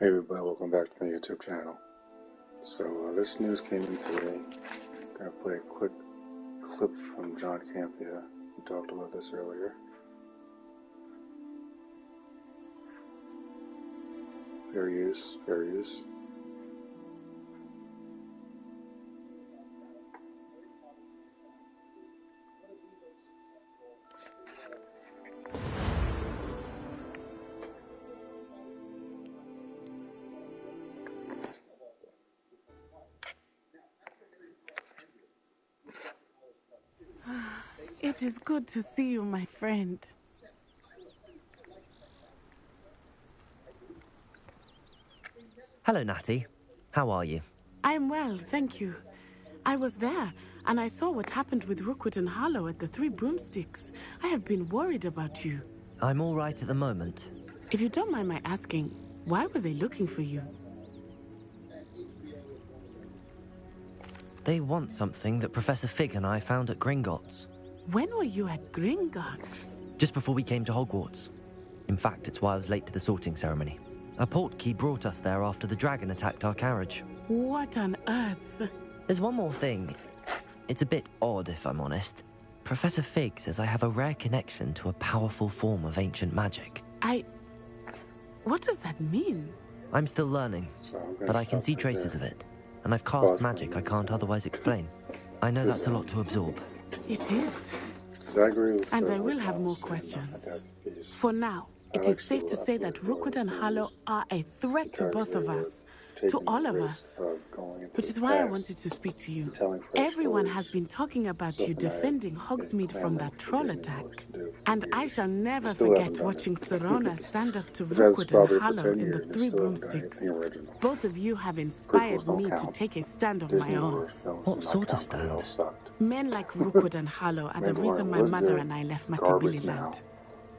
Hey everybody, welcome back to my YouTube channel. So this news came in today. Gonna play a quick clip from John Campia, who talked about this earlier. Fair use, fair use. It is good to see you, my friend. Hello, Natty. How are you? I'm well, thank you. I was there, and I saw what happened with Rookwood and Harlow at the Three Broomsticks. I have been worried about you. I'm all right at the moment. If you don't mind my asking, why were they looking for you? They want something that Professor Fig and I found at Gringotts. When were you at Gringotts? Just before we came to Hogwarts. In fact, it's why I was late to the sorting ceremony. A portkey brought us there after the dragon attacked our carriage. What on earth? There's one more thing. It's a bit odd, if I'm honest. Professor Fig says I have a rare connection to a powerful form of ancient magic. What does that mean? I'm still learning, but I can see traces of it. And I've cast magic I can't otherwise explain. I know that's a lot to absorb. It is. And I will have more questions. For now, it is safe to say that Rookwood and Harlow are a threat to both of us, to all of us. Which is why I wanted to speak to you. Everyone has been talking about you defending Hogsmeade from that troll attack. And I shall never forget watching Serona stand up to Rookwood and Harlow in the Three Broomsticks. Both of you have inspired me to take a stand of my own. What sort of stand? Men like Rookwood and Harlow are the reason my mother and I left Matabeleland.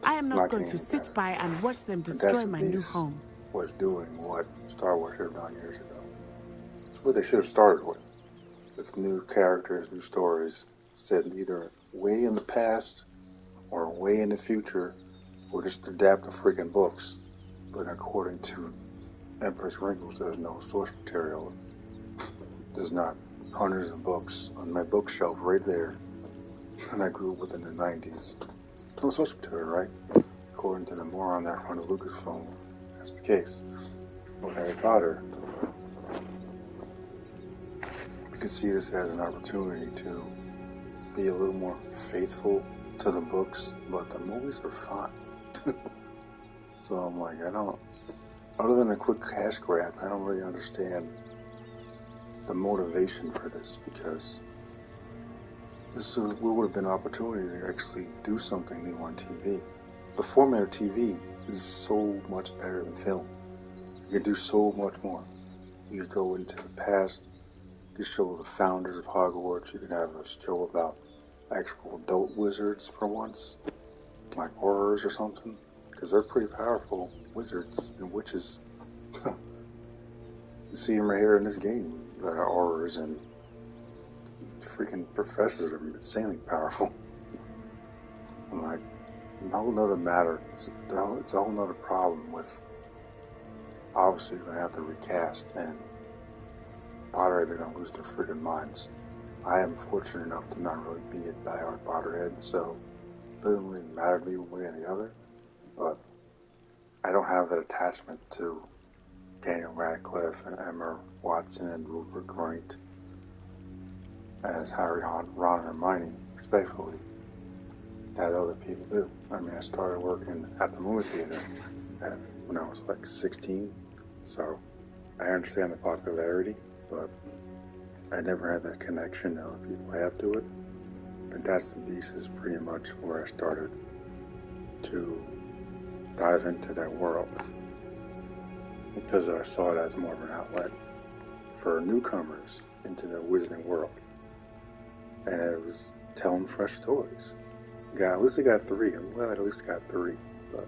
I am not going to sit by and watch them destroy my new home. Was doing what Star Wars should have done years ago. It's what they should have started with. With new characters, new stories, set either way in the past or way in the future, or just adapt the freaking books. But according to Empress Wrinkles, there's no source material. There's not hundreds of books on my bookshelf right there. And I grew up within the 90s. There's no source material, right? According to the moron that front of Lucasfilm, that's the case. With Harry Potter, we can see this as an opportunity to be a little more faithful to the books, but the movies are fine. So I'm like, other than a quick cash grab, I don't really understand the motivation for this, because this would have been an opportunity to actually do something new on TV. The format of TV is so much better than film. You can do so much more. You could go into the past, you could show the founders of Hogwarts, you could have a show about actual adult wizards for once, like horrors or something, because they're pretty powerful wizards and witches. You see them right here in this game, the horrors, and freaking professors are insanely powerful. I'm like, a whole nother matter. It's a whole nother problem with, obviously you're going to have to recast, and Potterhead are going to lose their freaking minds. I am fortunate enough to not really be a diehard Potterhead, so it doesn't really matter to me one way or the other, but I don't have that attachment to Daniel Radcliffe and Emma Watson and Rupert Grint as Harry, Ron, and Hermione, respectfully, that other people do. I mean, I started working at the movie theater when I was like 16, so I understand the popularity, but I never had that connection that other people have to it. Fantastic Beasts is pretty much where I started to dive into that world, because I saw it as more of an outlet for newcomers into the wizarding world. And it was telling fresh stories. At least I got 3. I'm glad I at least got 3. But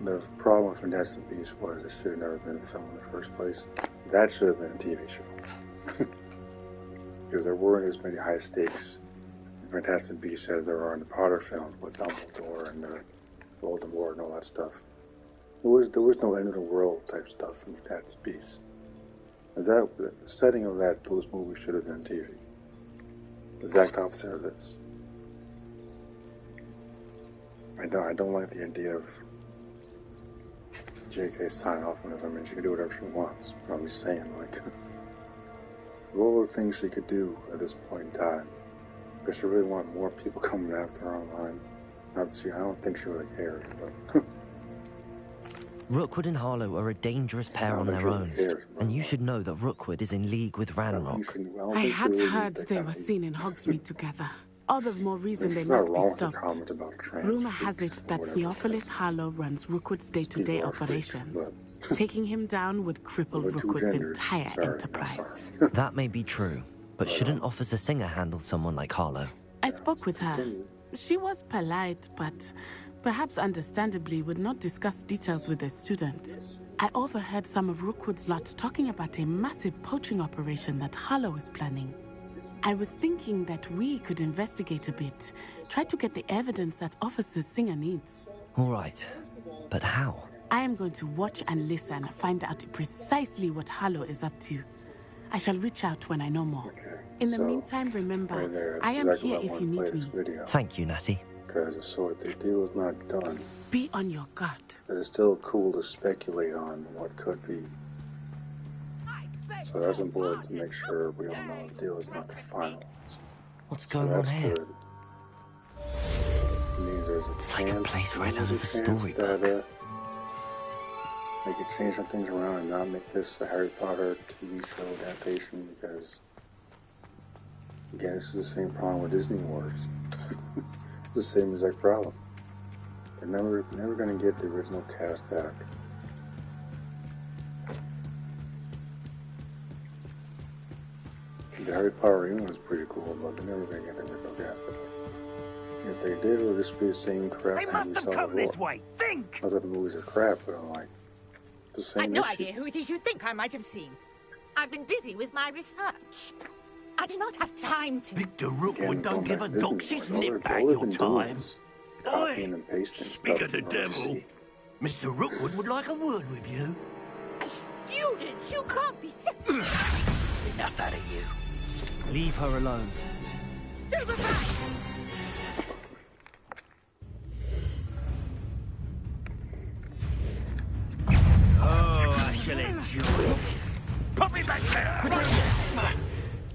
the problem with Fantastic Beasts was it should have never been a film in the first place. That should have been a TV show. Because there weren't as many high stakes in Fantastic Beasts as there are in the Potter films with Dumbledore and Voldemort and all that stuff. There was no end of the world type stuff in that piece. Is that the setting of those movies should have been TV? The exact opposite of this. I don't like the idea of JK signing off on this. I mean, she can do whatever she wants. But I'm just saying, like, of all the things she could do at this point in time, because she really wanted more people coming after her online. I don't think she really cared, but. Rookwood and Harlow are a dangerous pair on their own, and you should know that Rookwood is in league with Ranrock. I had heard they were seen in Hogsmeade together. All the more reason they must be stopped. Rumor has it that Theophilus Harlow runs Rookwood's day-to-day operations. Taking him down would cripple Rookwood's entire enterprise. That may be true, but shouldn't Officer Singer handle someone like Harlow? I spoke with her. She was polite, but perhaps understandably would not discuss details with a student. I overheard some of Rookwood's lot talking about a massive poaching operation that Harlow is planning. I was thinking that we could investigate a bit, try to get the evidence that Officer Singer needs. All right, but how? I am going to watch and listen, find out precisely what Harlow is up to. I shall reach out when I know more. Okay, in the meantime, remember, I am here if you need me. Thank you, Natty. Because the deal is not done. Be on your guard. But it's still cool to speculate on what could be. So that's important to make sure we all know the deal is not finalized. What's going on here? Good. It means there's it's like a place right out of a storybook. That they could change some things around and not make this a Harry Potter TV show adaptation because, again, this is the same problem with Disney Wars. It's the same exact problem. They're never going to get the original cast back. The Harry Potter reunion was pretty cool, but they're never going to get the original cast back. If they did, it would just be the same crap that we saw before. This way. Think! I was like, the movies are crap, but I'm like, it's the same I've no issue. idea who it is you think I might have seen. I've been busy with my research. I do not have time to... Victor Rookwood don't give a dog's nip back all your they've been doing time. is copying and pasting Speak stuff of the from what you devil. see. Mr. Rookwood would like a word with you. A student? You can't be... Enough out of you. Leave her alone. Stupefy! Oh, I shall enjoy this. Put me back there!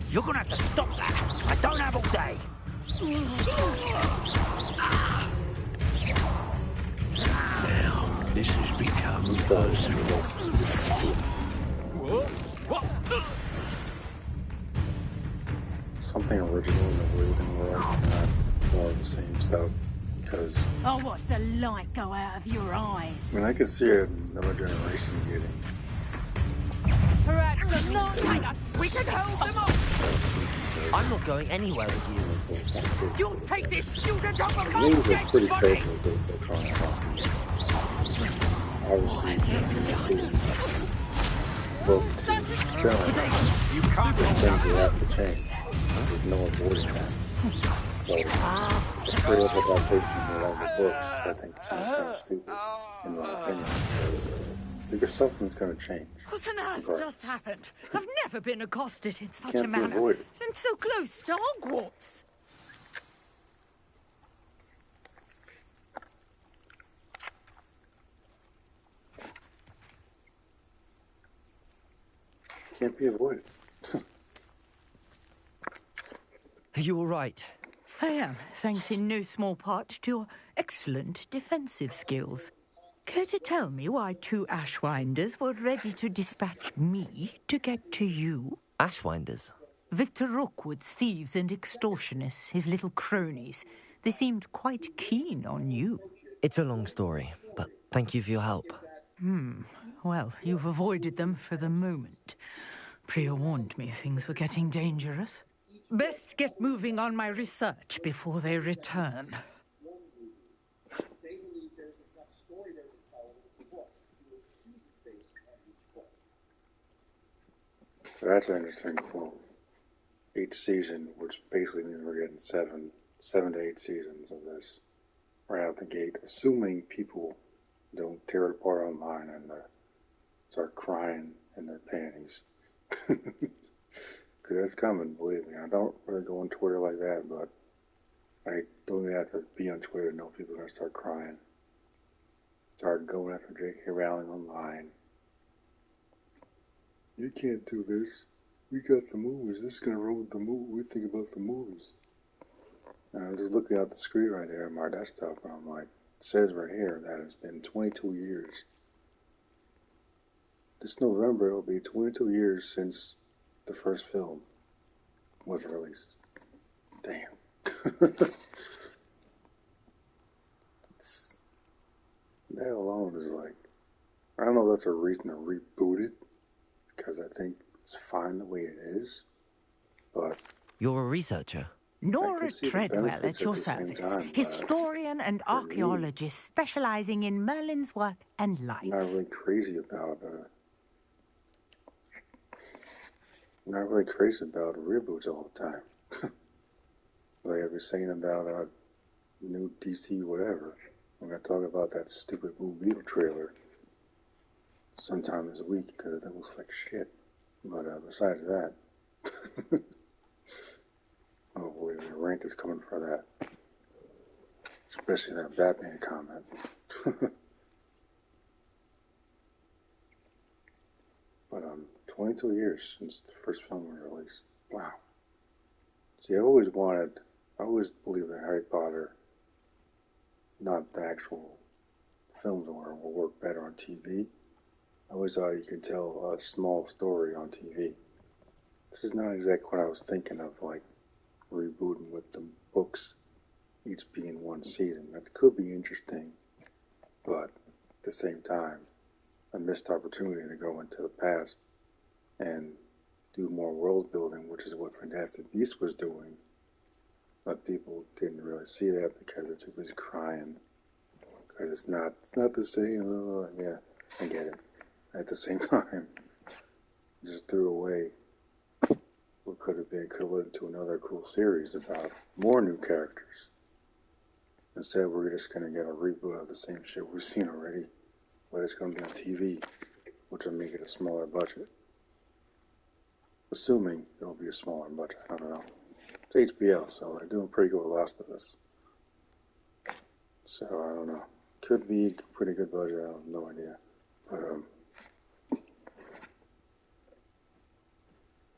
You're gonna have to stop that. I don't have all day. Now, this has become personal. Something original in the Waiting world, not more of the same stuff. Because I'll watch the light go out of your eyes. I mean, I could see another generation getting. Perhaps a night we can hold them off. I'm not going anywhere with you. You'll take this student off of my Movies are dead pretty body. careful with what they're trying to obviously, both film You can't things we have to change. There's no avoiding that. So, the straight up adaptation of all the books, I think, sounds kind of stupid, in my opinion, because something's going to change. What on earth just happened? I've never been accosted in such Can't a be manner. avoided. And so close to Hogwarts. Can't be avoided. Are you all right? I am, thanks in no small part to your excellent defensive skills. Care to tell me why two Ashwinders were ready to dispatch me to get to you? Ashwinders? Victor Rookwood's thieves and extortionists, his little cronies. They seemed quite keen on you. It's a long story, but thank you for your help. Well, you've avoided them for the moment. Priya warned me things were getting dangerous. Best get moving on my research before they return. That's an interesting quote. Each season, which basically means we're getting seven to 8 seasons of this right out the gate, assuming people don't tear it apart online and start crying in their panties. Because that's coming, believe me. I don't really go on Twitter like that, but I don't even have to be on Twitter to know people are going to start crying. Start going after J.K. Rowling online. You can't do this. We got the movies. This is going to ruin the movie. We think about the movies. And I'm just looking at the screen right there on my desktop, and I'm like, it says right here that it's been 22 years. This November, it'll be 22 years since the first film was released. Damn. That alone is like, I don't know if that's a reason to reboot it, because I think it's fine the way it is, but... You're a researcher? Nora Treadwell at your service, historian and archaeologist specializing in Merlin's work and life. I'm not really crazy about reboots all the time. Like I was saying about new DC whatever. I'm going to talk about that stupid Blue Beetle trailer sometime this week because it looks like shit. But besides that, oh boy, the rant is coming for that. Especially that Batman comment. But 22 years since the first film was released. Wow. See, I always believed that Harry Potter, not the actual films will work better on TV. I always thought you could tell a small story on TV. This is not exactly what I was thinking of, like rebooting with the books each being one season. That could be interesting, but at the same time, a missed opportunity to go into the past and do more world building, which is what Fantastic Beasts was doing. But people didn't really see that because they're too busy crying. Because it's not the same. Yeah, I get it. At the same time, just threw away what could have led to another cool series about more new characters. Instead, we're just going to get a reboot of the same shit we've seen already, but it's going to be on TV, which will make it a smaller budget. Assuming it'll be a smaller budget, I don't know. It's HBO, so they're doing pretty good with Last of Us. So, I don't know. Could be a pretty good budget, I have no idea. But,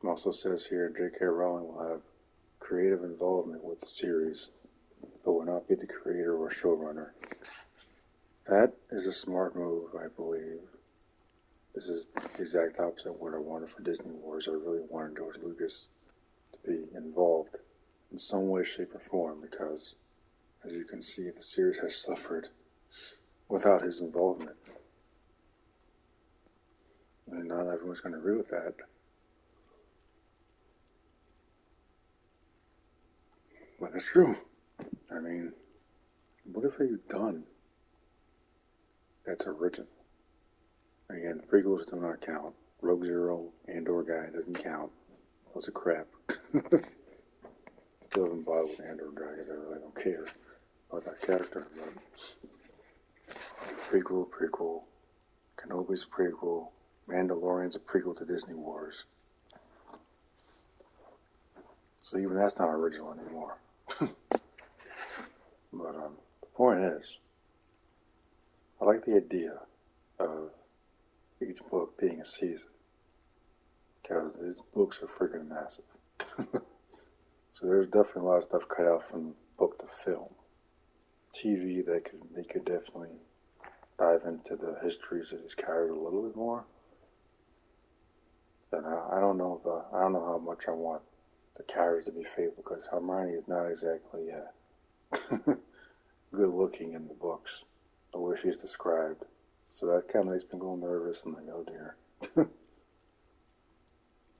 it also says here, J.K. Rowling will have creative involvement with the series, but will not be the creator or showrunner. That is a smart move, I believe. This is the exact opposite of what I wanted for Disney Wars. I really wanted George Lucas to be involved in some way, shape, or form, because, as you can see, the series has suffered without his involvement. And not everyone's going to agree with that. But that's true. I mean, what have you done that's original? Again, prequels do not count. Rogue Zero, Andor guy doesn't count. Those are crap. Still haven't bothered with Andor guy because I really don't care about that character. But prequel. Kenobi's a prequel. Mandalorian's a prequel to Disney Wars. So even that's not original anymore. But the point is, I like the idea of each book being a season, because these books are freaking massive. So there's definitely a lot of stuff cut out from book to film. TV, they could definitely dive into the histories of these characters a little bit more. And I don't know how much I want the characters to be faithful, because Hermione is not exactly good looking in the books, the way she's described. So that kind of makes me a little nervous and like, oh dear.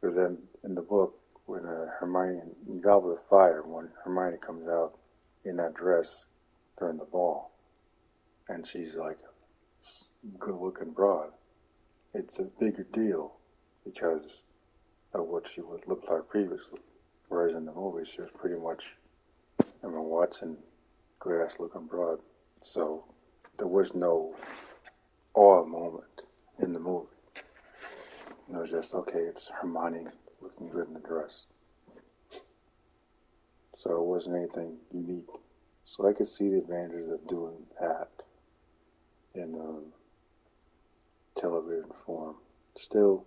Because then in the book, when Hermione, in Goblet of Fire, when Hermione comes out in that dress during the ball, and she's like a good looking broad, it's a bigger deal because of what she would look like previously. Whereas in the movie, she was pretty much Emma Watson, good ass looking broad. So there was no awe moment in the movie. It was just, okay, it's Hermione looking good in the dress. So it wasn't anything unique. So I could see the advantages of doing that in television form. Still,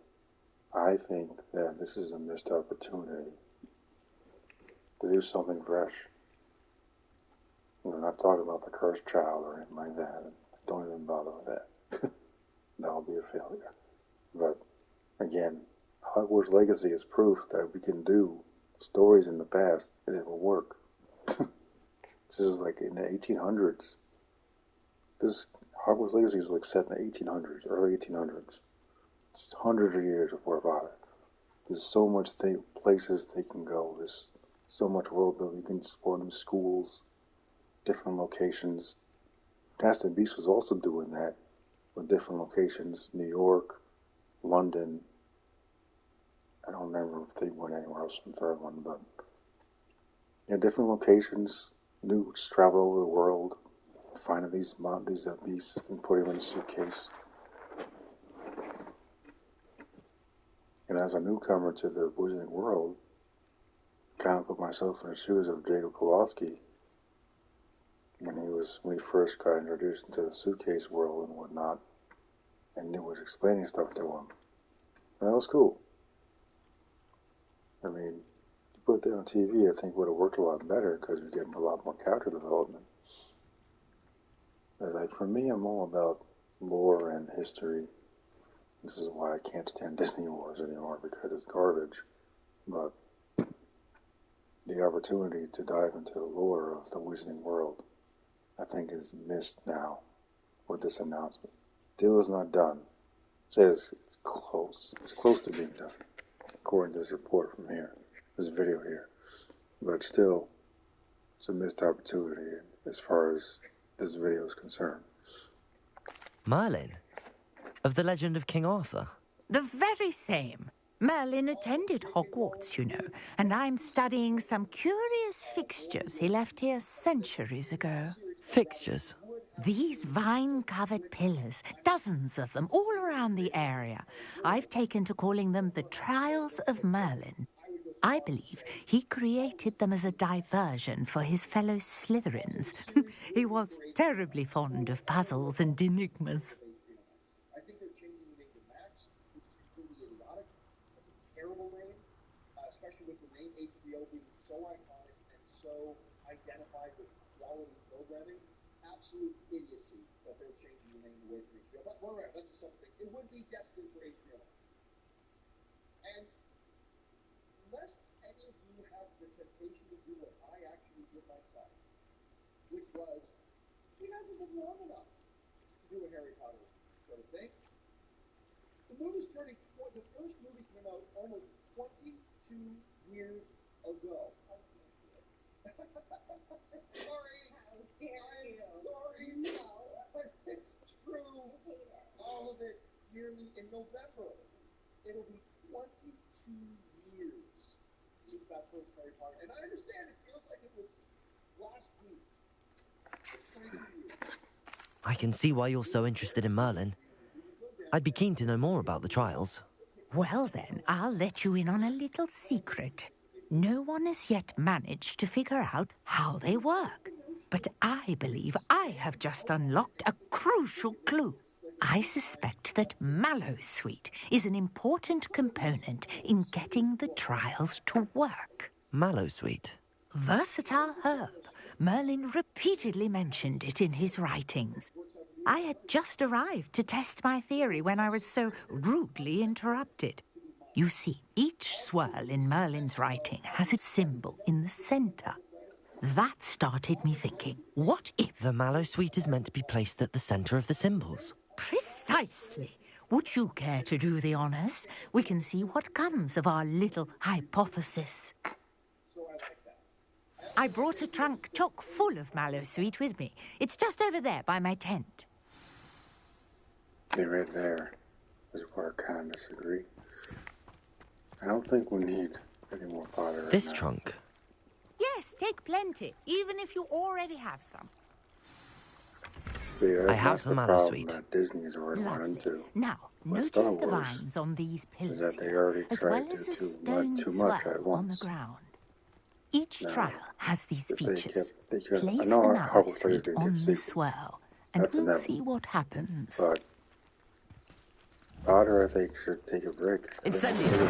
I think that this is a missed opportunity to do something fresh. We're not talking about the cursed child or anything like that. Don't even bother with that. That'll be a failure. But again, Hogwarts Legacy is proof that we can do stories in the past and it will work. This is like in the 1800s. This Hogwarts Legacy is like set in the 1800s, early 1800s. It's hundreds of years before about it. There's so much places they can go. There's so much world building. You can explore new schools, different locations. Fantastic Beasts was also doing that with different locations. New York, London. I don't remember if they went anywhere else in the third one, but different locations. New travel over the world, finding these beasts and putting them in a suitcase. And as a newcomer to the Wizarding world, kind of put myself in the shoes of Jacob Kowalski when he first got introduced into the suitcase world and whatnot, and he was explaining stuff to him. And that was cool. I mean, you put that on TV, I think it would have worked a lot better because you're getting a lot more character development. But like for me, I'm all about lore and history. This is why I can't stand Disney Wars anymore, because it's garbage. But the opportunity to dive into the lore of the Wizarding world, I think, is missed now with this announcement. Deal is not done. It says it's close. It's close to being done, according to this report from here, this video here. But still, it's a missed opportunity as far as this video is concerned. Merlin? Of the legend of King Arthur? The very same. Merlin attended Hogwarts, you know, and I'm studying some curious fixtures he left here centuries ago. Fixtures? These vine-covered pillars, dozens of them, all around the area. I've taken to calling them the Trials of Merlin. I believe he created them as a diversion for his fellow Slytherins. He was terribly fond of puzzles and enigmas. Terrible name, especially with the name HBO being so iconic and so identified with quality programming. Absolute idiocy that they're changing the name away from HBO. But whatever, that's a separate thing. It would be destined for HBO. And lest any of you have the temptation to do what I actually did myself, which was, it hasn't been long enough to do a Harry Potter sort of thing. The movie's turning the first movie came out almost 22 years ago. Sorry. How dare you? Sorry. No. It's true. All of it yearly in November. It'll be 22 years since that first Harry Potter. And I understand it feels like it was last week. It's 22 years. I can see why you're so interested in Merlin. I'd be keen to know more about the trials. Well then, I'll let you in on a little secret. No one has yet managed to figure out how they work. But I believe I have just unlocked a crucial clue. I suspect that Mallowsweet is an important component in getting the trials to work. Mallowsweet? Versatile herb. Merlin repeatedly mentioned it in his writings. I had just arrived to test my theory when I was so rudely interrupted. You see, each swirl in Merlin's writing has a symbol in the center. That started me thinking, what if... The Mallowsweet is meant to be placed at the center of the symbols. Precisely. Would you care to do the honors? We can see what comes of our little hypothesis. I brought a trunk chock full of Mallowsweet with me. It's just over there by my tent. See, right there is where I kind of disagree. I don't think we need any more Potter right This now. trunk? Yes, take plenty, even if you already have some. See, I have that's the some problem sweet. that Disney's already run Lovely. into. Now, With notice Star the Wars, vines on these is pillars that they here, already as tried well to as do a stone too much swell at on the once. ground. Each Now, trial has these if features. they could, I Place know the Hogwarts Legacy Navi is going to get on the sequels. swell, and That's we'll inevitable. see what happens. But Potter, I think, should take a break. Incendio.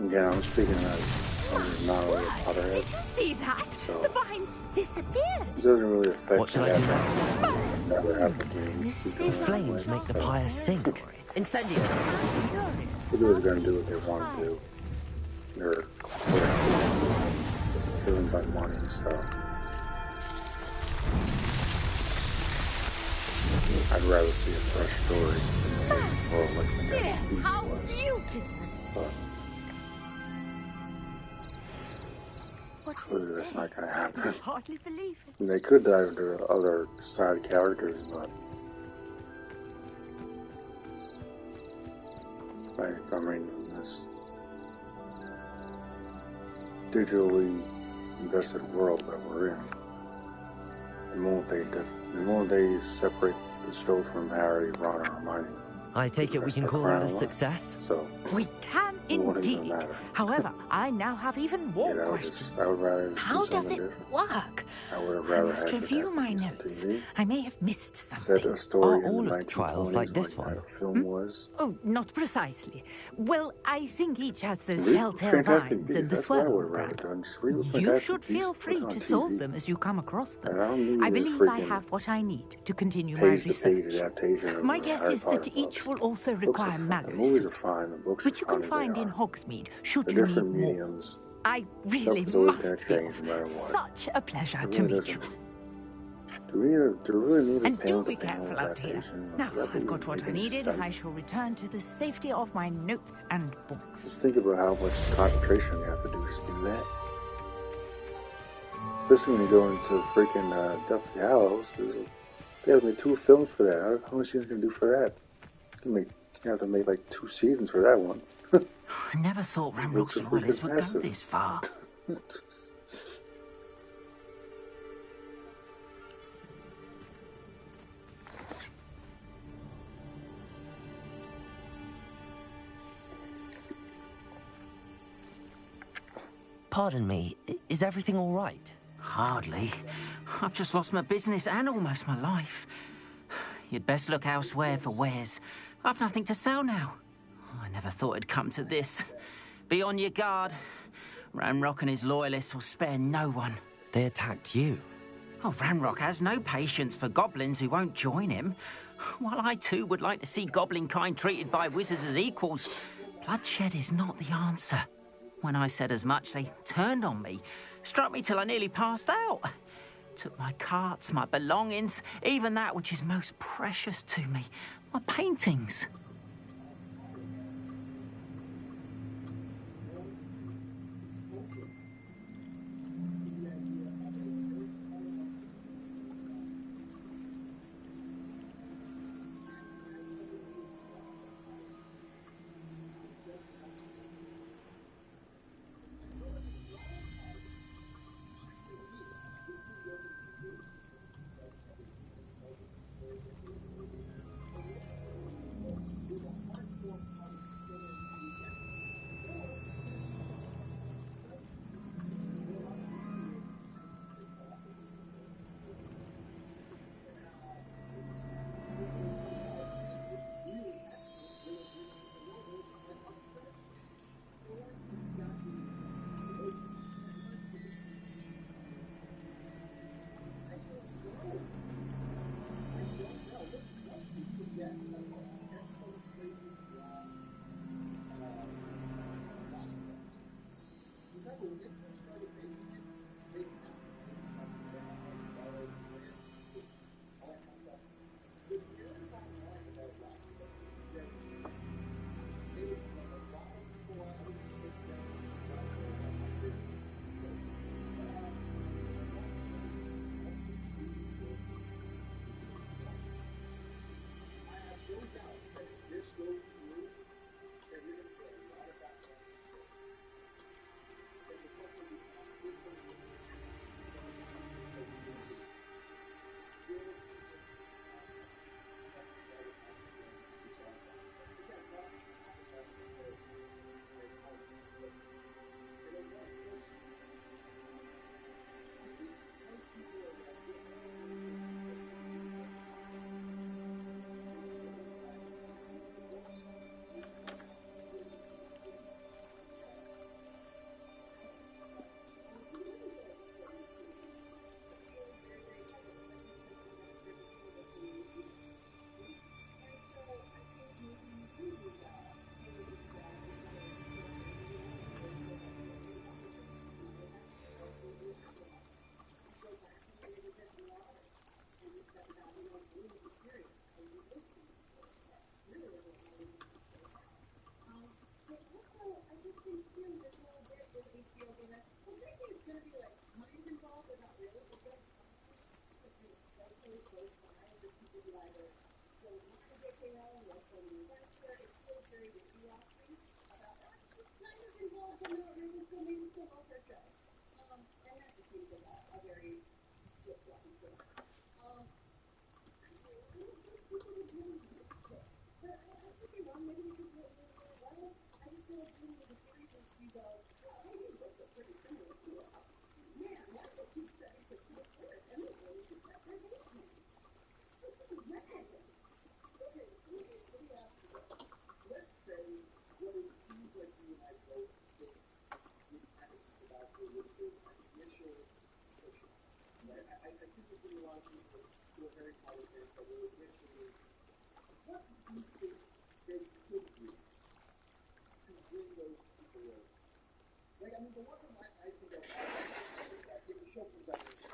Again, I'm speaking as someone who's not really a Potterhead. Did you see that? So, the vines disappeared. it doesn't really affect What shall I do now? Never have the games keep The going that way. flames make the So, pyre sink. Incendio. people are going to do what they want to do. They're, of course, driven by money, so I'd rather see a fresh story or like the guy's piece How was. beautiful! But clearly that's not going to happen. Hardly believe it. And they could dive into other side characters, but I mean, this digitally invested world that we're in, the moment they separate the show from Harry, Ron, and Hermione, I take it we can call that a success? So We can it won't even indeed. matter. However, I now have even more questions. I would rather just How do does something it different. work? I would have I rather must had review my notes. I may have missed Set something. a story Are all in the of the trials 1920s like this one? that a film was. Oh, not precisely. Well, I think each has those Read telltale Fantastic vines Beasts. and the That's what I swirl would have rather graph. done. Just read what You Fantastic should Beasts feel puts free on to TV. solve them as you come across them. And I don't need I a believe I freaking have what I need to continue my page-to-page research. adaptation of My the guess Harry is Potter that books. each will also Books are require fun. The malleus, movies are fine. The books which are you fun can as find they in are. Hogsmeade, should They're you different need more. mediums. I really Stuff is always must going to change no matter what. Such a pleasure It to really meet you. doesn't. Do we really need a And do be panel-to-panel careful out here. adaptation? Now Does that I've even got what make I any needed. I sense? shall return to the safety of my notes and books. Just think about how much concentration you have to do just to do that. Especially when you go into freaking Deathly Hallows, they have to make 2 films for that. How much are you going to do for that? You have to make like 2 seasons for that one. I never thought Ramrock's loyalists would go this far. Pardon me, is everything all right? Hardly. I've just lost my business and almost my life. You'd best look elsewhere for wares. I've nothing to sell now. I never thought it'd come to this. Be on your guard. Ramrock and his loyalists will spare no one. They attacked you. Oh, Ramrock has no patience for goblins who won't join him. While I too would like to see goblin kind treated by wizards as equals, bloodshed is not the answer. When I said as much, they turned on me, struck me till I nearly passed out. Took my carts, my belongings, even that which is most precious to me, my paintings.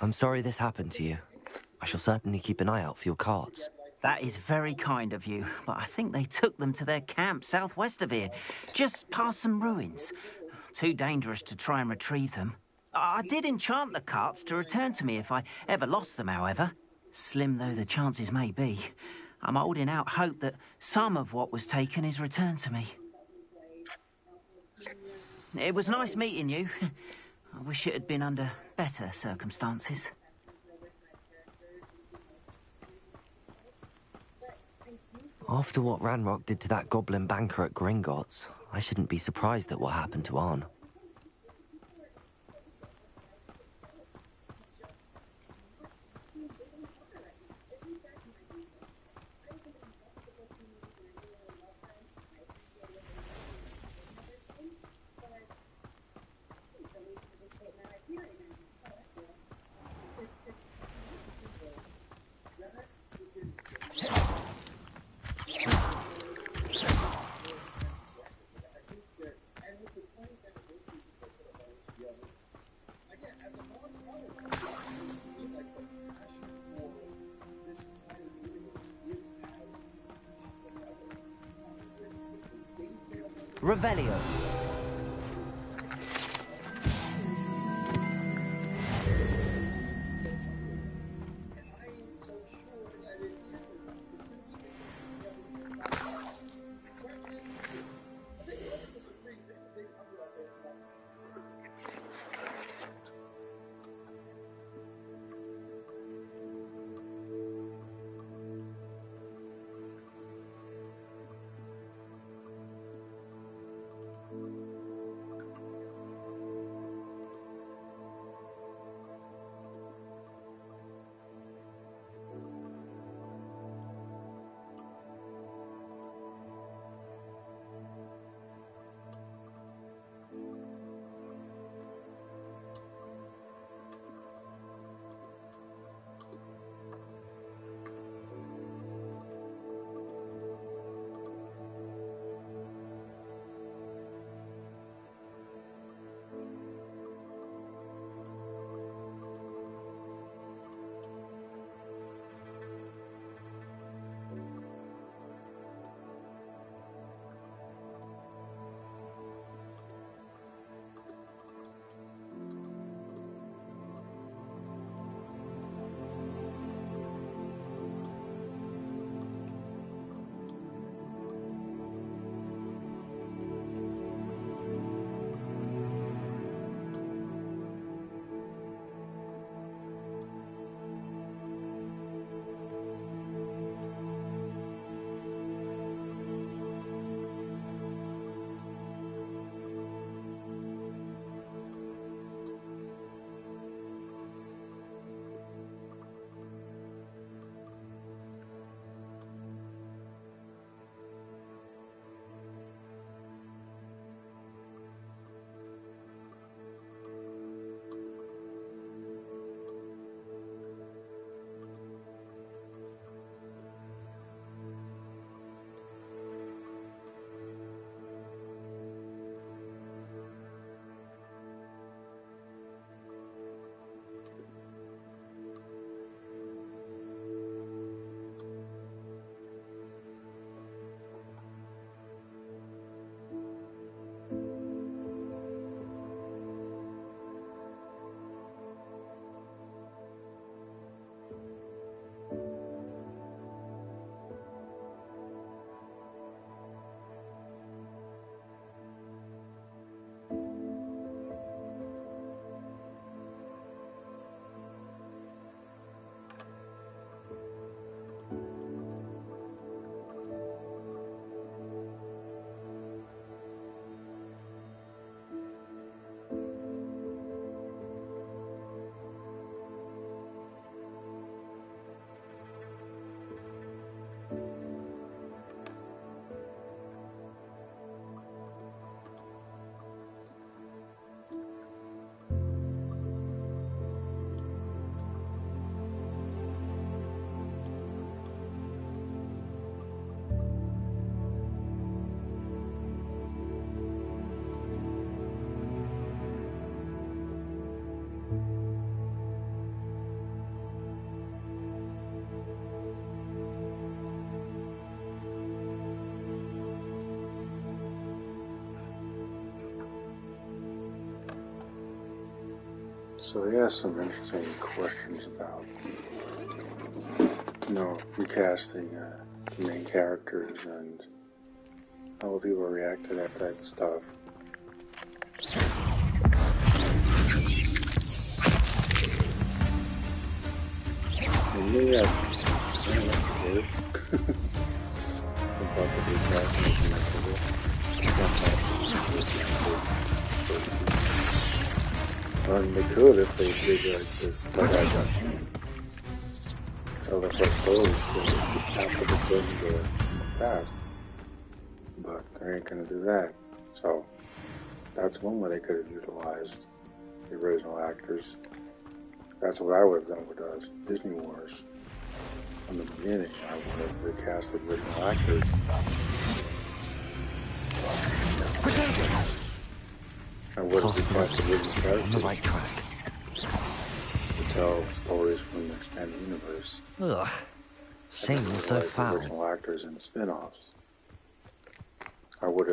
I'm sorry this happened to you. I shall certainly keep an eye out for your cards. That is very kind of you, but I think they took them to their camp southwest of here, just past some ruins. Too dangerous to try and retrieve them. I did enchant the carts to return to me if I ever lost them, however. Slim though the chances may be, I'm holding out hope that some of what was taken is returned to me. It was nice meeting you. I wish it had been under better circumstances. After what Ranrock did to that goblin banker at Gringotts, I shouldn't be surprised at what happened to Arn. Revelio. So he asked some interesting questions about, recasting the main characters and how people react to that type of stuff. And me, I don't know about the recasting they could if they did like this, tell their first stories after the film in the past, but they ain't gonna do that. So that's one way they could have utilized the original actors. That's what I would have done with Disney Wars from the beginning. I would have recast the original actors. I would have recast the original characters. On the right track. To tell stories from the expanded universe. Ugh. Shame you're so foul. The original actors in the spin-offs. I would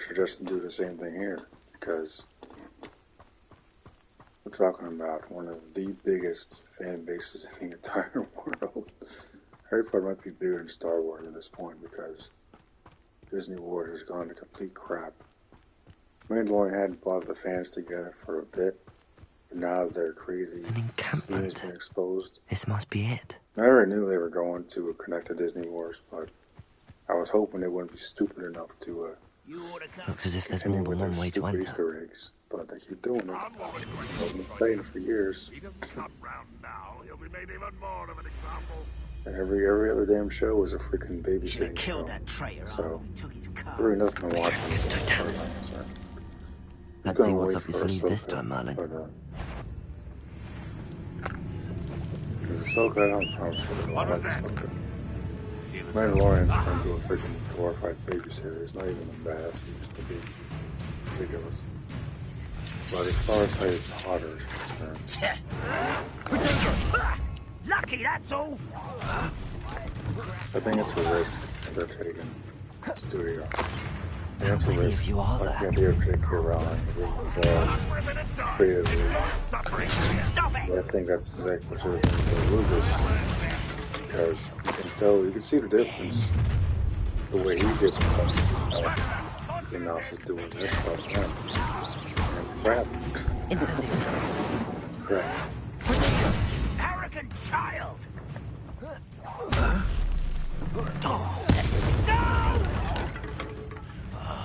suggest to do the same thing here, because we're talking about one of the biggest fan bases in the entire world. Harry Potter might be bigger than Star Wars at this point, because Disney World has gone to complete crap. Mandalorian hadn't brought the fans together for a bit, but now their crazy scheme has been exposed. This must be it. I already knew they were going to connect to Disney Wars, but I was hoping they wouldn't be stupid enough to looks as if there's more than one way to enter. Easter eggs, but they keep doing it. I've been playing for years. He doesn't come round now. He'll be made even more of an example. And every other damn show is a freaking babysitting show. That traitor. So there's really nothing to watch. Let's see what's up your sleeve this time, Merlin. Ahsoka, I don't promise you. I like Ahsoka. Mandalorian's turned into a freaking glorified babysitter. He's not even as bad as he used to be. It's ridiculous. But as far as Harry Potter is concerned, lucky, that's all. I think it's a risk that they're taking. Studio. I think it's a risk. Like the idea of J.K. Rowling being involved creatively. But I think that's exactly what they're going to do Lucas. Because you can see the difference. The way he did stuff. Everything else is doing this stuff now. And it's crap. Crap. Arrogant child!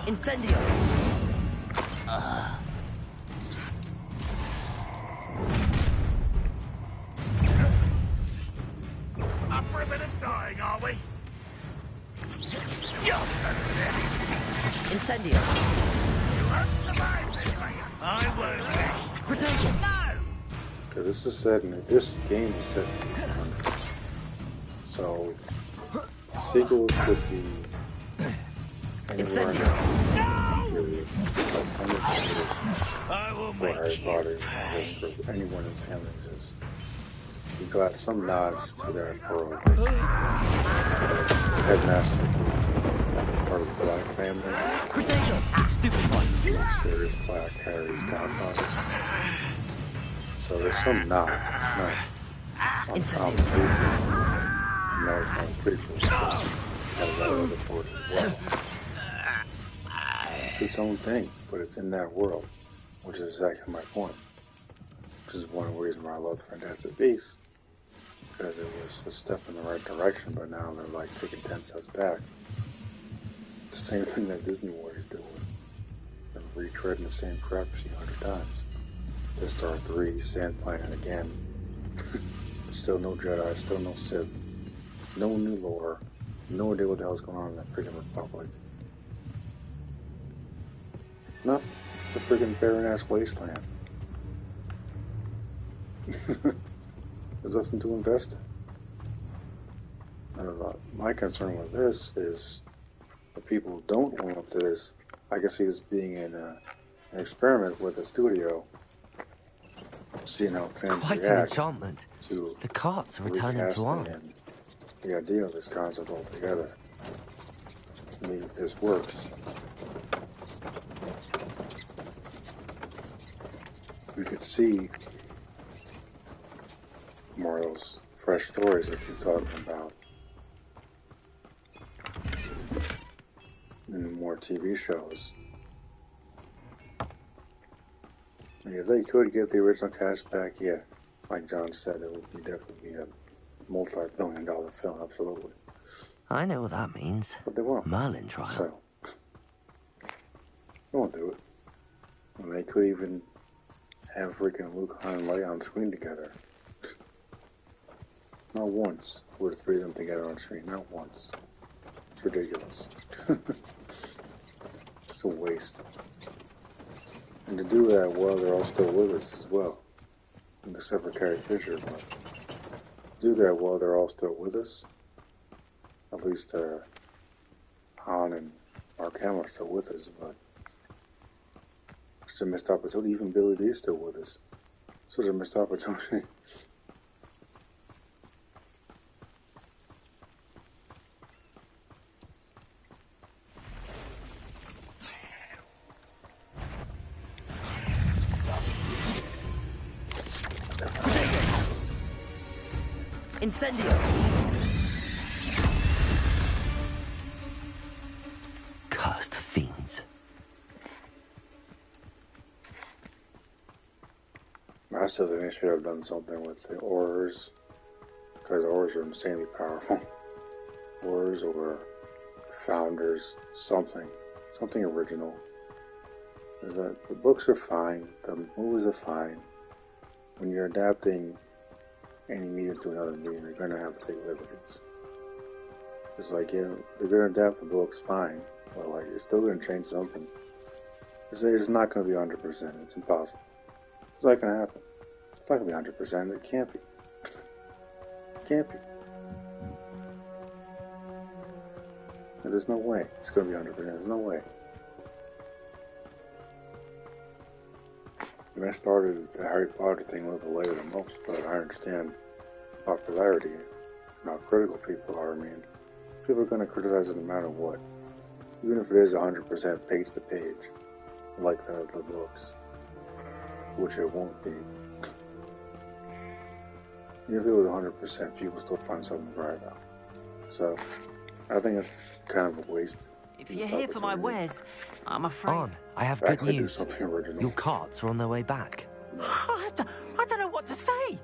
Incendio! Up for a bit of dying, are we? Incendio! You won't survive this way. I won't rest. Protection! No! Because this game is set in 1800. So, sequels could be anywhere in this time period. I will for Harry Potter exists, for anyone whose family exists. You got some nods to that for the headmaster, part of the Black family. Stupid one. Next there is Black Harry's godfather. So there's some nod. It's not no, it's not a prequel. It's got a lot of other for it as well. It's its own thing, but it's in that world, which is exactly my point. Which is one reason why I love Fantastic Beasts, because it was a step in the right direction, but now they're like taking 10 steps back. It's the same thing that Disney Wars is doing. They're retreading the same crap 100 times. Death Star 3, Sand Planet again. Still no Jedi, still no Sith. No new lore. No idea what the hell's going on in the freaking Republic. Nothing. It's a freaking barren-ass wasteland. There's nothing to invest in. I don't know. My concern with this is if people don't own up to this, I can see this being an experiment with the studio, seeing how fans Quite react an enchantment. To the carts are returning to art. And the idea of this concept altogether. I mean, if this works, we could see more of those fresh stories I keep talking about. And more TV shows. I mean, if they could get the original cast back, yeah, like John said, it would be definitely be a multi-billion-dollar film, absolutely. I know what that means. But they won't. Merlin trial. So, they won't do it. And they could even have freaking Luke, Han, and Leia on screen together. Not once would the three of them together on screen. Not once. It's ridiculous. It's a waste. And to do that while they're all still with us as well. Except for Carrie Fisher, but do that while they're all still with us. At least Han and Mark Hamill are still with us, but it's a missed opportunity. Even Billy Dee is still with us. Such a missed opportunity. Incendio! Cursed fiends. I still think they should have done something with the Aurors, because Aurors are insanely powerful. Aurors or Founders, something original. The books are fine, the movies are fine. When you're adapting any medium to another medium, you're going to have to take liberties. It's like, yeah, they're going to adapt the books, fine, but like, you're still going to change something. It's not going to be 100%. It's impossible. It's not going to happen. It's not going to be 100%. It can't be. It can't be. There's no way it's going to be 100%. There's no way. And I started the Harry Potter thing a little bit later than most, but I understand popularity and how critical people are. I mean, people are going to criticize it no matter what. Even if it is 100% page to page, like the books, which it won't be. Even if it was 100%, people still find something to write about. So, I think it's kind of a waste. If you're here for my wares, I'm afraid... On, I have good Actually, do news. something original. Your carts are on their way back. I don't know what to say.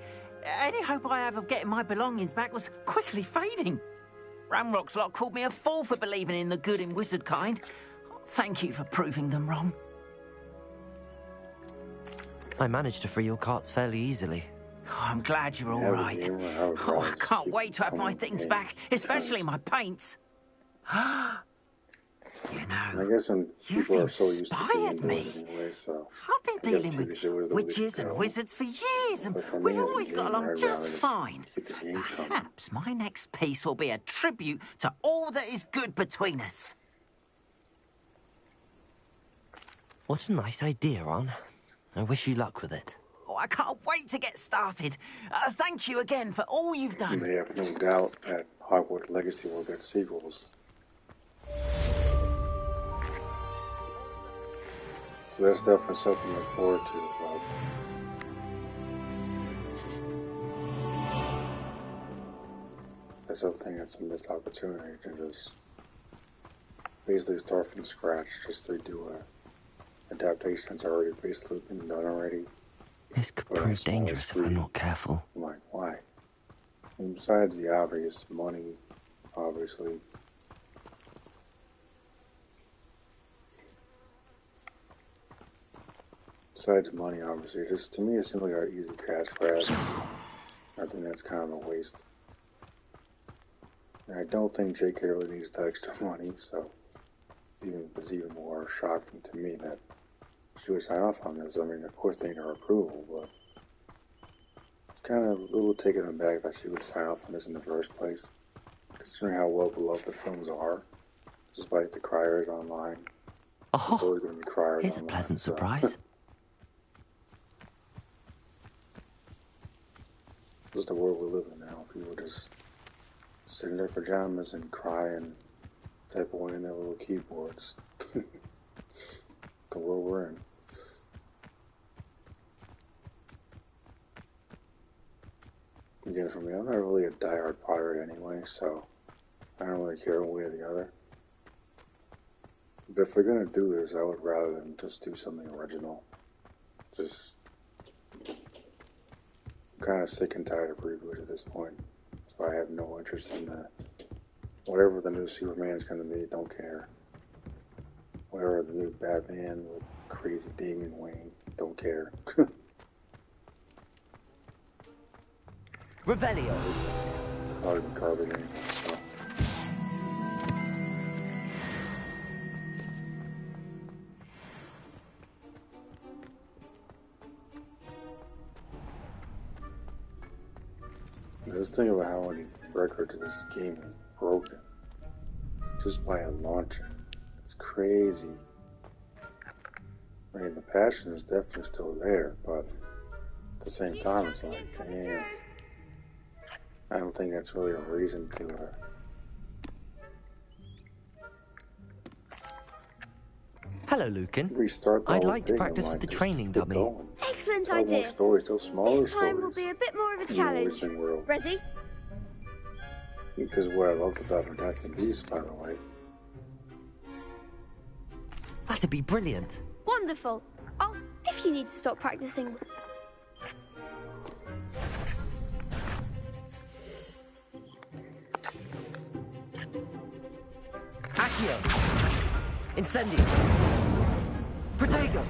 Any hope I have of getting my belongings back was quickly fading. Ramrock's lot called me a fool for believing in the good in wizard kind. Thank you for proving them wrong. I managed to free your carts fairly easily. Oh, I'm glad you're all right. Oh, I can't wait to have my things back, especially my paints. You know, I guess when people are so used to being inspired me. indoors anyway, so I've been dealing with witches and wizards for years, and we've always got along just fine. Perhaps my next piece will be a tribute to all that is good between us. What a nice idea, Ron. I wish you luck with it. Oh, I can't wait to get started. Thank you again for all you've You done. may have no doubt that Hogwarts Legacy will get sequels. So that's definitely something to look forward to. That's the thing, that's a missed opportunity to just basically start from scratch, just to do a adaptation that's already basically been done already. This could prove dangerous if I'm not careful. I'm like, why? And besides the obvious, money, obviously. Besides money, obviously, just to me it seems like an easy cash grab. I think that's kind of a waste. And I don't think JK really needs the extra money, so it's even more shocking to me that she would sign off on this. I mean, of course they need her approval, but it's kind of a little taken aback that she would sign off on this in the first place, considering how well beloved the films are, despite the criers online. It's always going to be criers here's online, a pleasant so. surprise. This is the world we live in now. People just sit in their pajamas and cry and type away in their little keyboards. The world we're in. Again, for me, I'm not really a diehard pirate anyway, so I don't really care one way or the other. But if we're gonna do this, I would rather than just do something original. Just I'm kind of sick and tired of Reboot at this point, so I have no interest in that. Whatever the new Superman's gonna be, don't care. Whatever the new Batman with crazy Damian Wayne, don't care. Revelio. It's not even carbon anymore, so. Just think about how many records this game has broken just by a launcher. It's crazy. I mean, the passion is definitely still there, but at the same time, it's like, damn. I don't think that's really a reason to Hello, Lucan. restart the I'd whole like thing. to practice I'm with like, the training dummy. Going. Excellent Tell idea. more stories, tell smaller This time stories. will be a bit more of a in the challenge. Wizarding world. Ready? Because what I loved about Fantastic Beasts, by the way. That'd be brilliant. Wonderful. Oh, if you need to stop practicing. Accio. Incendio. Protego.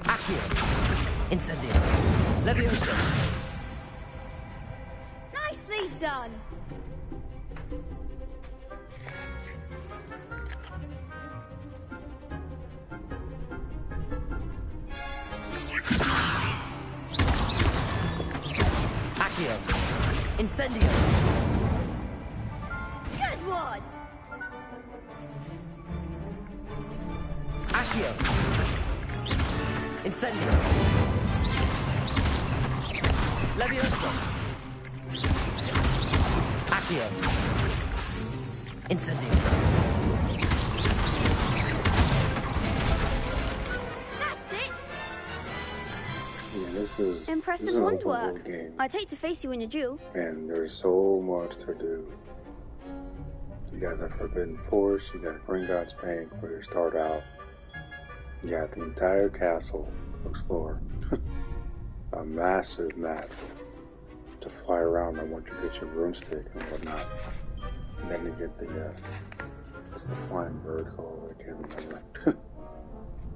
Accio. Incendio. Leviosa. Nicely done. Accio. Incendio. Good one. Accio. Incendio. Leviosa. Accio. Incendio. That's it. Yeah, this is Impressive an open wondwork. world game, I'd hate to face you in a duel. and there's so much to do. You got the Forbidden Forest, you got Gringotts Bank where you start out. You got the entire castle to explore. A massive map to fly around on once you get your broomstick and whatnot. And then you get it's the flying bird called, I can't remember.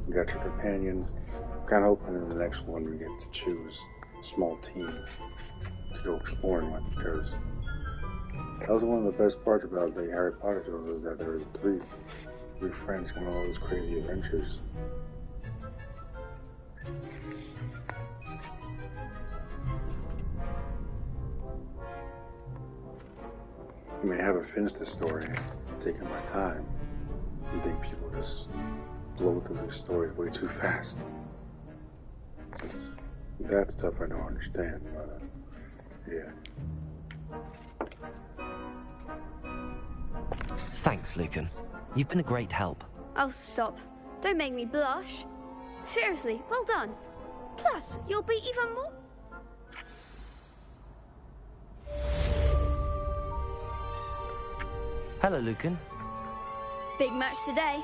You got your companions. I'm kind of hoping in the next one we get to choose a small team to go exploring with, because that was one of the best parts about the Harry Potter films, is that there was three friends going on all those crazy adventures. I mean, I haven't finished the story, taking my time. I think people just blow through the story way too fast. That stuff I don't understand, but yeah. Thanks, Lucan. You've been a great help. Oh, stop. Don't make me blush. Seriously, well done. Plus, you'll be even more... Hello, Lucan. Big match today.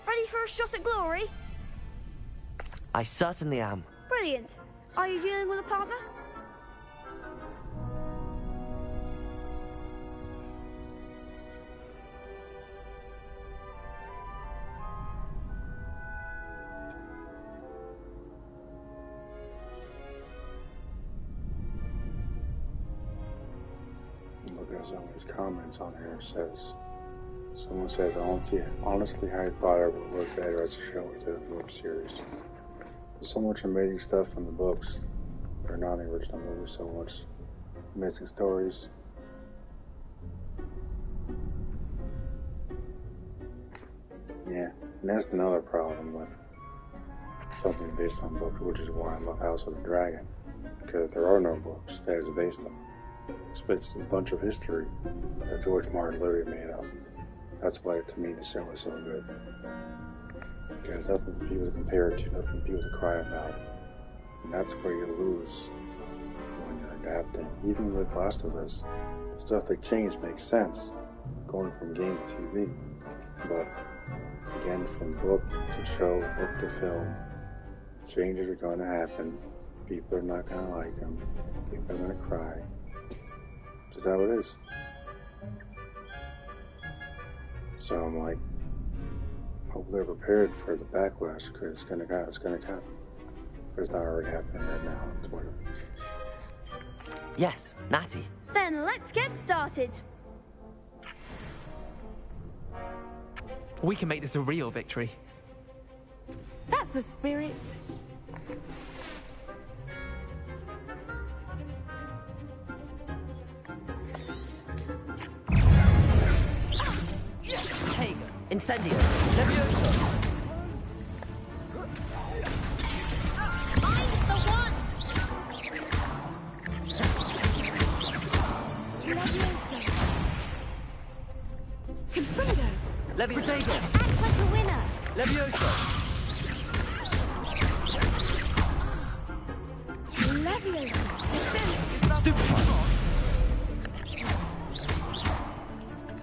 Ready for a shot at glory? I certainly am. Brilliant. Are you dealing with a partner? Look at some of his comments on here. It says, someone says, honestly, Harry Potter would work better as a show instead of a book series. There's so much amazing stuff in the books. They're not the original movies, so much amazing stories. Yeah, and that's another problem with something based on books, which is why I love House of the Dragon, because there are no books that is based on. It's a bunch of history that George Martin literally made up. That's why, to me, the show is so good. There's nothing for people to compare it to, nothing for people to cry about. And that's where you lose when you're adapting. Even with Last of Us, the stuff they changed makes sense, going from game to TV. But, again, from book to show, book to film, changes are going to happen. People are not going to like them. People are going to cry. Just how it is. So I'm like, hope they're prepared for the backlash, because it's gonna come. If it's not already happening right now on Twitter. Yes, Natty. Then let's get started. We can make this a real victory. That's the spirit. Incendio! Levioso! I'm the one! Confringo! Levioso! Act like a winner! Levioso! Levioso! Stupid!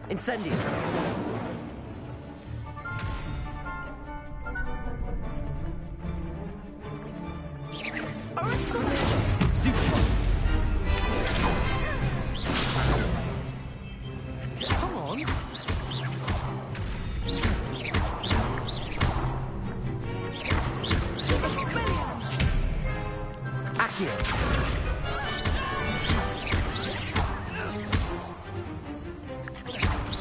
Incendio! Come on! Accio!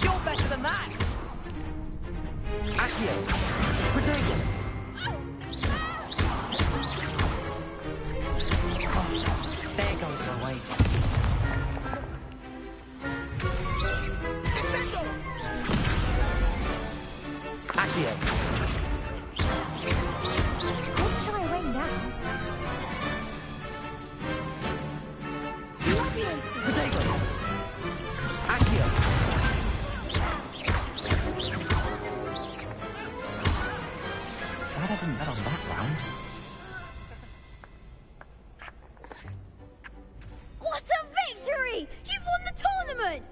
You're better than that! Accio! Protego! There goes my way. Accio! Don't shy away now. Protego! Accio! Glad I didn't bet on that round. What a victory! You've won the tournament!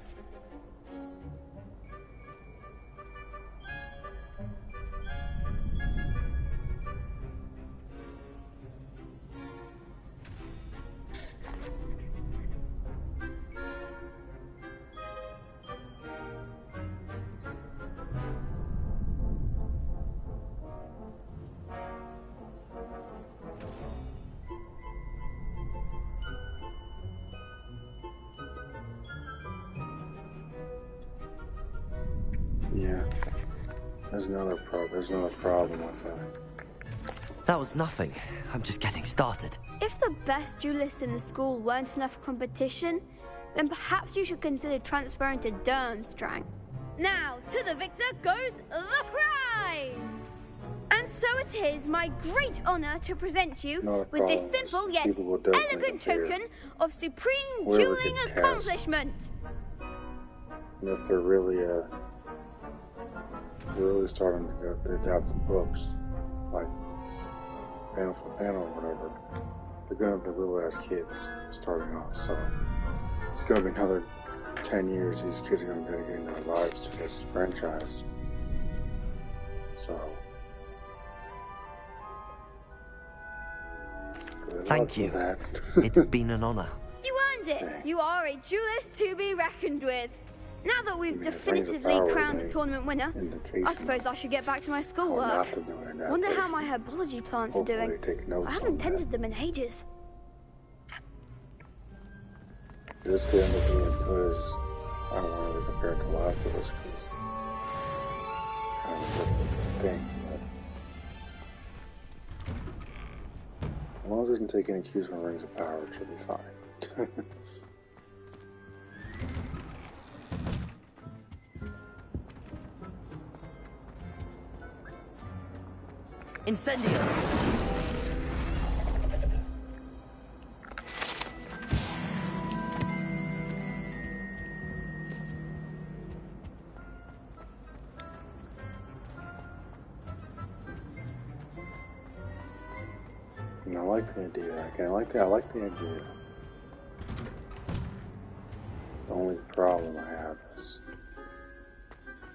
Yeah. There's another problem with that. That was nothing. I'm just getting started. If the best duelists in the school weren't enough competition, then perhaps you should consider transferring to Durmstrang. Now, to the victor goes the prize! And so it is my great honor to present you with this simple yet elegant token of supreme dueling accomplishment. And if they're really starting to adapt the books, like panel for panel or whatever, they're gonna be little ass kids starting off, so it's gonna be another 10 years these kids are gonna be dedicating their lives to this franchise. So Thank you. It's been an honor. You earned it. You are a duelist to be reckoned with. Now that we've definitively crowned the tournament winner, I suppose I should get back to my schoolwork. Wonder how my herbology plants are doing. I haven't tended them in ages. This could end up being as good as I don't want to compare it to Last of Us, because kind of a different thing. But as long as it doesn't take any cues from Rings of Power, it should be fine. Incendio! And I like the idea. I like the idea. The only problem I have is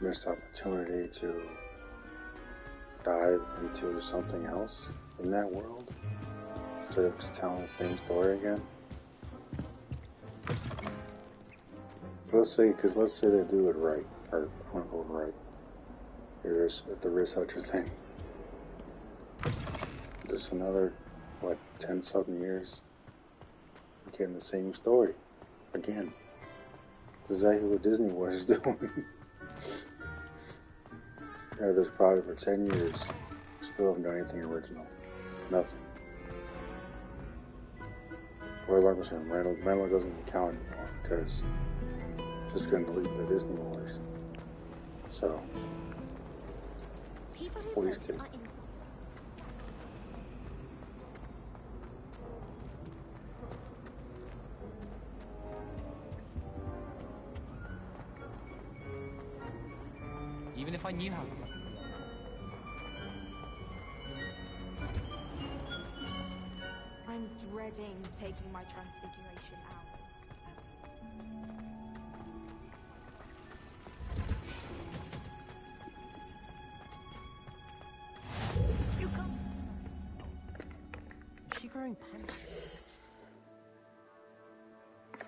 missed opportunity to dive into something else in that world instead of just telling the same story again. Let's say they do it right, or quote unquote right. If there is such a thing. Just another, 10-something years getting the same story again. That's exactly what Disney was doing. Yeah, there's probably for 10 years, still haven't done anything original. Nothing. As far as I'm concerned, Randall doesn't count anymore because it's just going to delete the Disney Wars. So, wasted. Even if I knew how. I'm dreading taking my transfiguration out. You come. Is she growing pains?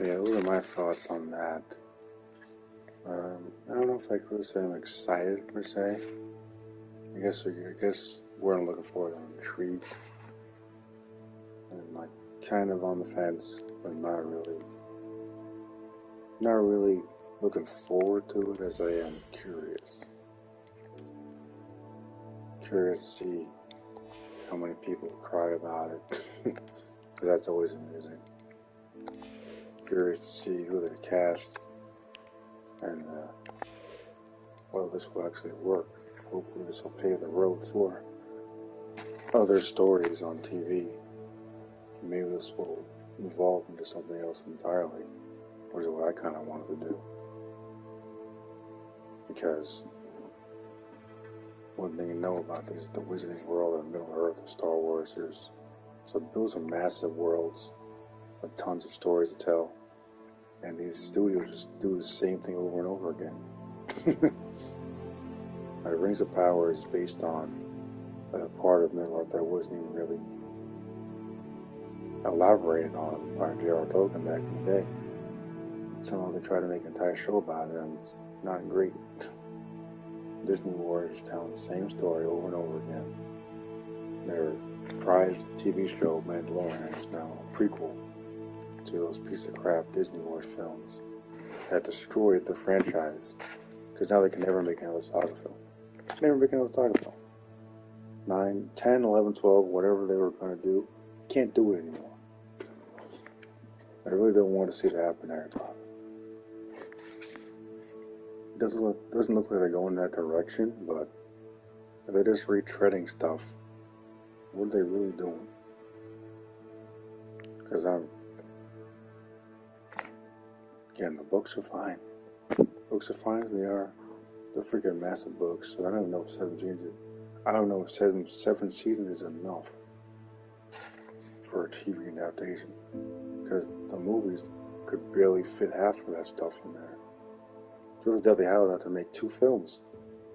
Yeah, those are my thoughts on that. I don't know if I could say I'm excited per se. I guess we're looking forward to intrigued and kind of on the fence, but not really looking forward to it as I am curious. Curious to see how many people cry about it, because that's always amusing. Curious to see who they cast and whether this will actually work. Hopefully this will pave the road for other stories on TV. Maybe this will evolve into something else entirely, which is what I kind of wanted to do. Because one thing you know about the Wizarding World and Middle Earth of Star Wars, those are massive worlds with tons of stories to tell, and these studios just do the same thing over and over again. Rings of Power is based on a part of Middle Earth that wasn't even really elaborated on by J.R. Tolkien back in the day. Somehow they try to make an entire show about it, and it's not great. Disney Wars is telling the same story over and over again. Their prized TV show, Mandalorian, is now a prequel to those piece of crap Disney Wars films that destroyed the franchise, because now they can never make another saga film. Never make another saga film. 9, 10, 11, 12, whatever they were going to do, can't do it anymore. I really don't want to see that happen to Harry Potter. It doesn't look like they're going that direction, but if they're just retreading stuff, what are they really doing? Because again, the books are fine. Books are fine as they are. They're freaking massive books, so I don't know if 7 seasons is enough for a TV adaptation, because the movies could barely fit half of that stuff in there. Just Deathly Hallows had to make 2 films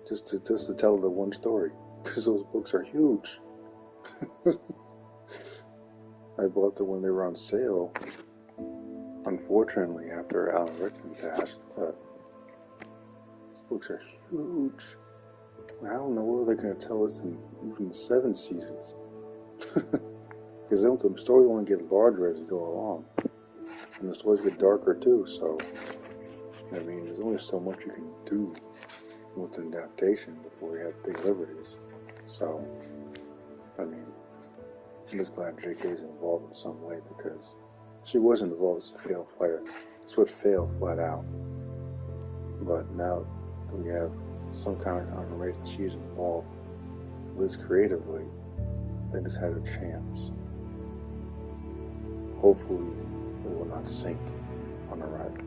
just to tell the one story, because those books are huge. I bought them when they were on sale, unfortunately after Alan Rickman passed, but these books are huge. I don't know what they're going to tell us in even 7 seasons. Because the stories only get larger as you go along. And the stories get darker too, so there's only so much you can do with an adaptation before you have big liberties. So, I'm just glad JK's involved in some way, because she was involved as a failed fighter. That's what failed flat out. But now we have some kind of confirmation she's involved, at least creatively, then this has a chance. Hopefully, it will not sink on arrival.